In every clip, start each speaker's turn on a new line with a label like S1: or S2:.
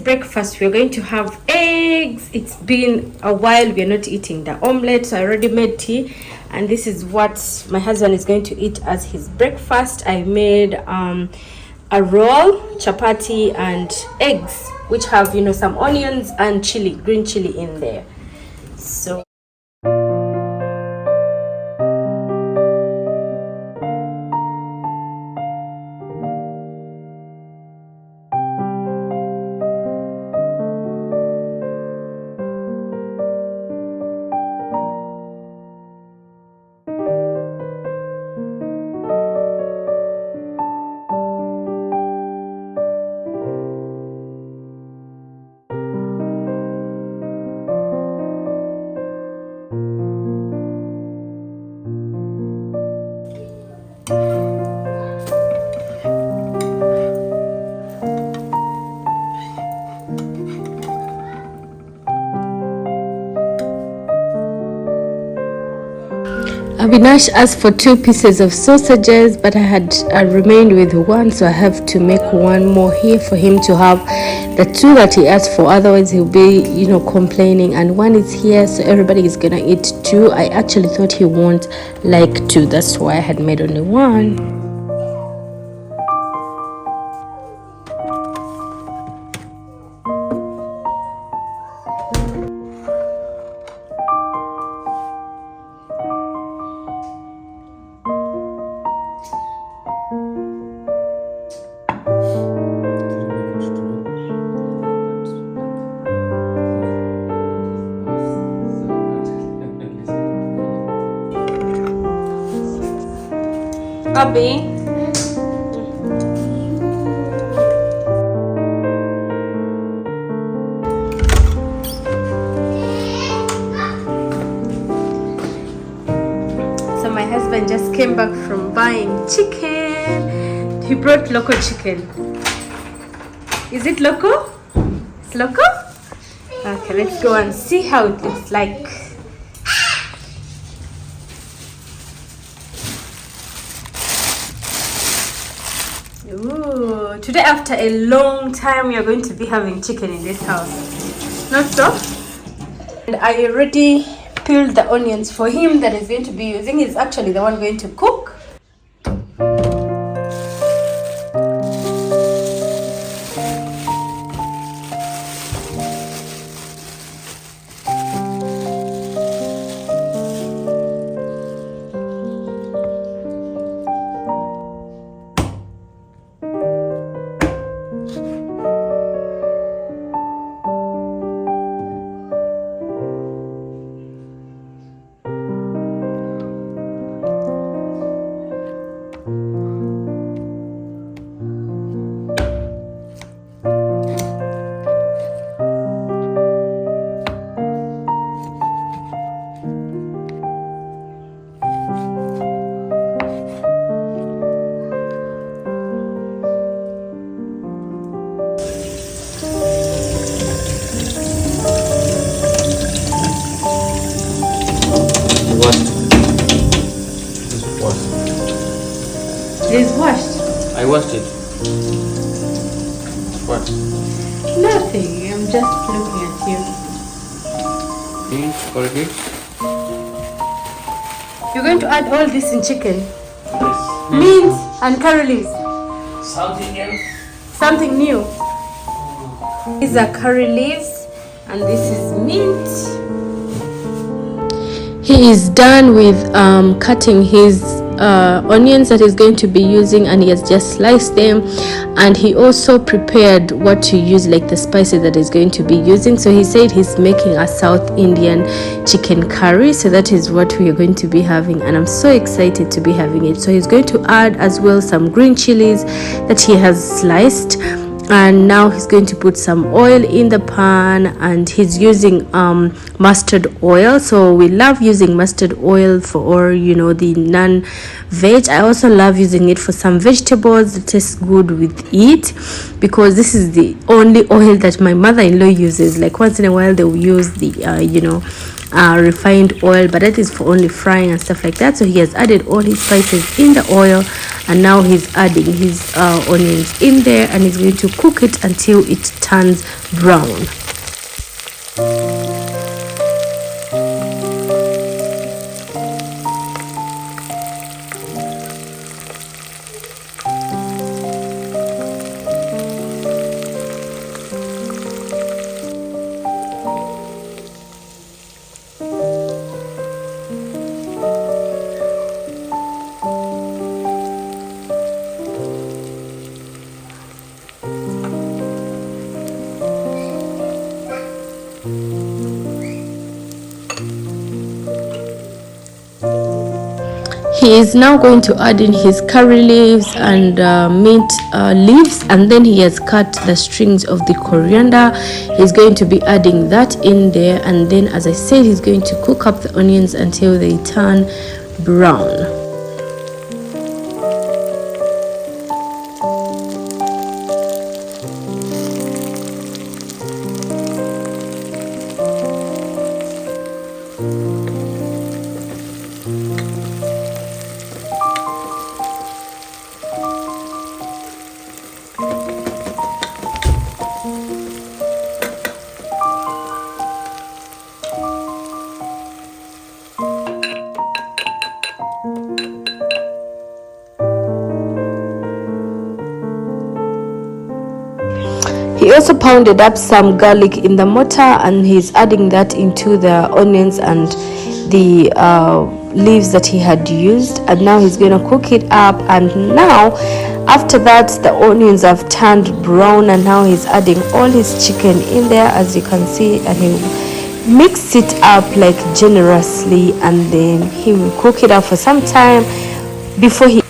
S1: Breakfast, we're going to have eggs. It's been a while we're not eating the omelette, so I already made tea, and this is what my husband is going to eat as his breakfast. I made a roll, chapati, and eggs, which have some onions and chili, green chili in there. So Avinash asked for 2 pieces of sausages, but I had remained with 1, so I have to make 1 more here for him to have the 2 that he asked for. Otherwise he'll be complaining. And 1 is here, so everybody is gonna eat 2. I actually thought he won't like 2, that's why I had made only 1. Abby. So my husband just came back from buying chicken. He brought local chicken. Is it local? It's local? Okay, let's go and see how it looks like. Ooh, today after a long time we are going to be having chicken in this house. Not so? And I already peeled the onions for him that is going to be using. He's actually the one going to cook. It is washed.
S2: I washed it. What?
S1: Nothing. I'm just looking at you.
S2: Beans, corrugate.
S1: You're going to add all this in chicken?
S2: Yes.
S1: Mint and curry leaves.
S2: Something else.
S1: Something new. These are curry leaves and this is mint. He is done with cutting his onions that he's going to be using, and he has just sliced them, and he also prepared what to use, like the spices that he's going to be using. So he said he's making a South Indian chicken curry, so that is what we are going to be having, and I'm so excited to be having it. So he's going to add as well some green chilies that he has sliced, and now he's going to put some oil in the pan, and he's using mustard oil. So we love using mustard oil for the non-veg. I also love using it for some vegetables. It tastes good with it, because this is the only oil that my mother-in-law uses. Like once in a while they will use the refined oil, but that is for only frying and stuff like that. So he has added all his spices in the oil, and now he's adding his onions in there, and he's going to cook it until it turns brown. He is now going to add in his curry leaves and mint leaves, and then he has cut the strings of the coriander. He's going to be adding that in there, and then, as I said, he's going to cook up the onions until they turn brown. He also pounded up some garlic in the mortar, and he's adding that into the onions and the leaves that he had used, and now he's going to cook it up. And now after that, the onions have turned brown, and now he's adding all his chicken in there, as you can see, and he mix it up like generously, and then he will cook it up for some time before he.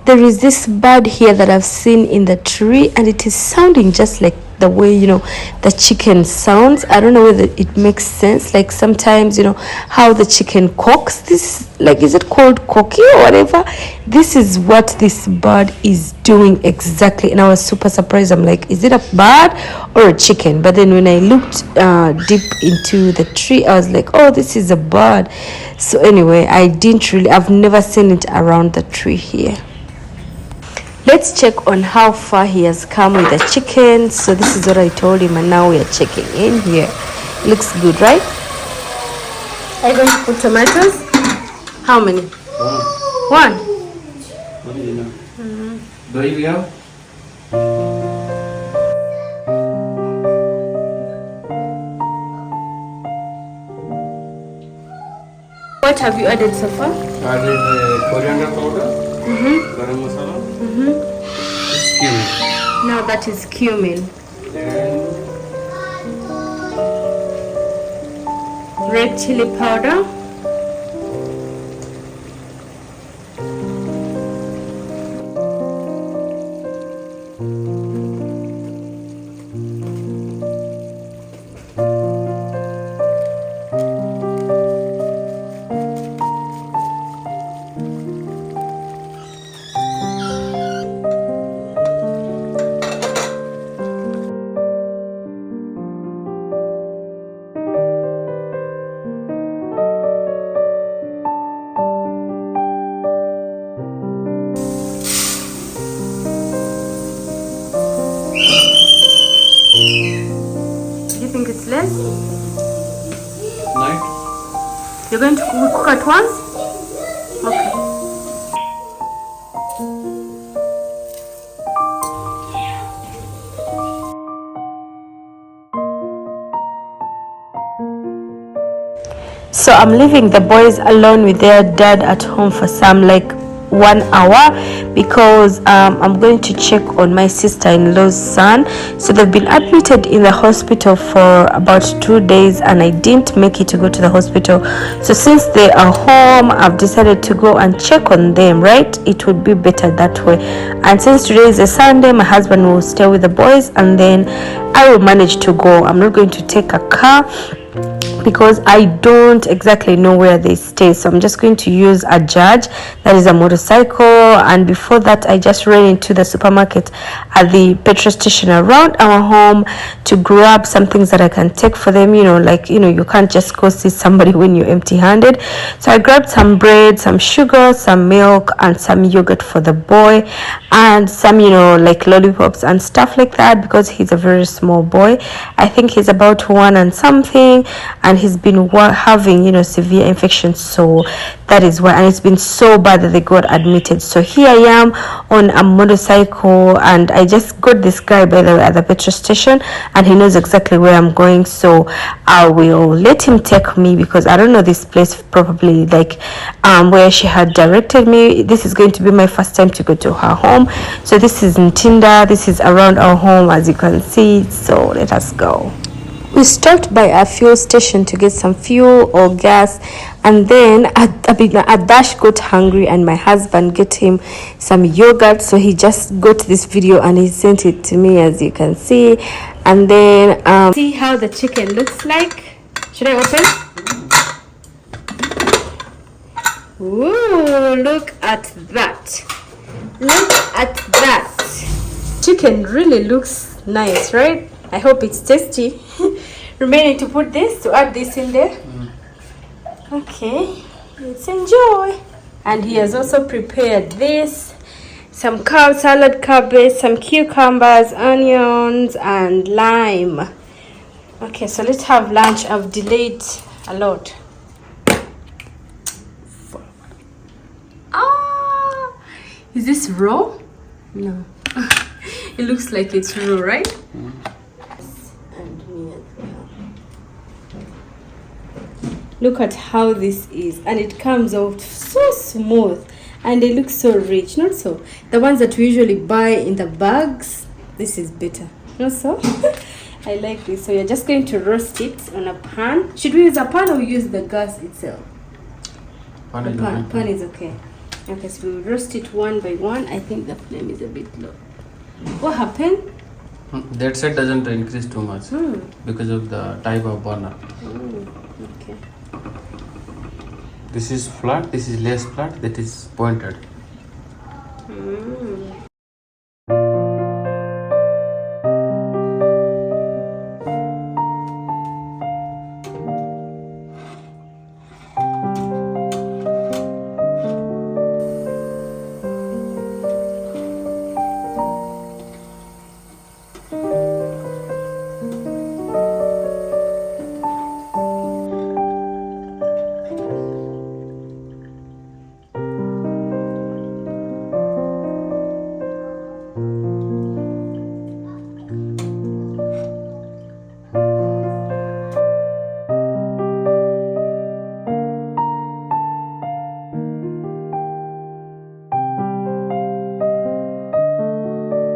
S1: There is this bird here that I've seen in the tree, and it is sounding just like the way, you know, the chicken sounds. I don't know whether it makes sense. Like sometimes, you know, how the chicken cocks. This, like, is it called cocky or whatever? This is what this bird is doing exactly. And I was super surprised. I'm like, is it a bird or a chicken? But then when I looked deep into the tree, I was like, oh, this is a bird. So anyway, I've never seen it around the tree here. Let's check on how far he has come with the chicken. So this is what I told him, and now we are checking in here. Looks good, right? Are you going to put tomatoes? How many? One.
S2: Do you have?
S1: What have you added so far?
S2: Added coriander powder, garam masala. It's cumin.
S1: Now that is cumin.
S2: And
S1: Red chili powder. It's less?
S2: night.
S1: You're going to cook at once? Okay. So I'm leaving the boys alone with their dad at home for some 1 hour because I'm going to check on my sister-in-law's son. So they've been admitted in the hospital for about 2 days, and I didn't make it to go to the hospital. So since they are home, I've decided to go and check on them, right? It would be better that way. And since today is a Sunday, my husband will stay with the boys, and then I will manage to go. I'm not going to take a car because I don't exactly know where they stay. So I'm just going to use a judge, that is a motorcycle. And before that, I just ran into the supermarket at the petrol station around our home to grab some things that I can take for them. You can't just go see somebody when you're empty-handed. So I grabbed some bread, some sugar, some milk, and some yogurt for the boy, and some like lollipops and stuff like that, because he's a very small boy. I think he's about 1 and something, and he's been having severe infection, so that is why. And it's been so bad that they got admitted. So here I am on a motorcycle, and I just got this guy, by the way, at the petrol station, and he knows exactly where I'm going. So I will let him take me, because I don't know this place properly, like where she had directed me. This is going to be my first time to go to her home. So this is Ntinda. This is around our home, as you can see. So let us go. We stopped by a fuel station to get some fuel or gas, and then Adash got hungry, and my husband got him some yogurt. So he just got this video and he sent it to me, as you can see. And then see how the chicken looks like. Should I open? Ooh, look at that. Look at that. Chicken really looks nice, right? I hope it's tasty. Remaining to add this in there. Okay, let's enjoy. And he has also prepared this, some salad cabbage, some cucumbers, onions, and lime. Okay, so let's have lunch. I've delayed a lot. Is this raw? No. It looks like it's raw, right? And me as well. Look at how this is, and it comes out so smooth, and they look so rich. Not so. The ones that we usually buy in the bags, this is better. Not so. I like this. So you're just going to roast it on a pan. Should we use a pan or use the gas itself? Pan is okay. Okay, so we'll roast it one by one. I think the flame is a bit low. What happened?
S2: That side doesn't increase too much because of the type of burner.
S1: Okay.
S2: This is flat, this is less flat, that is pointed.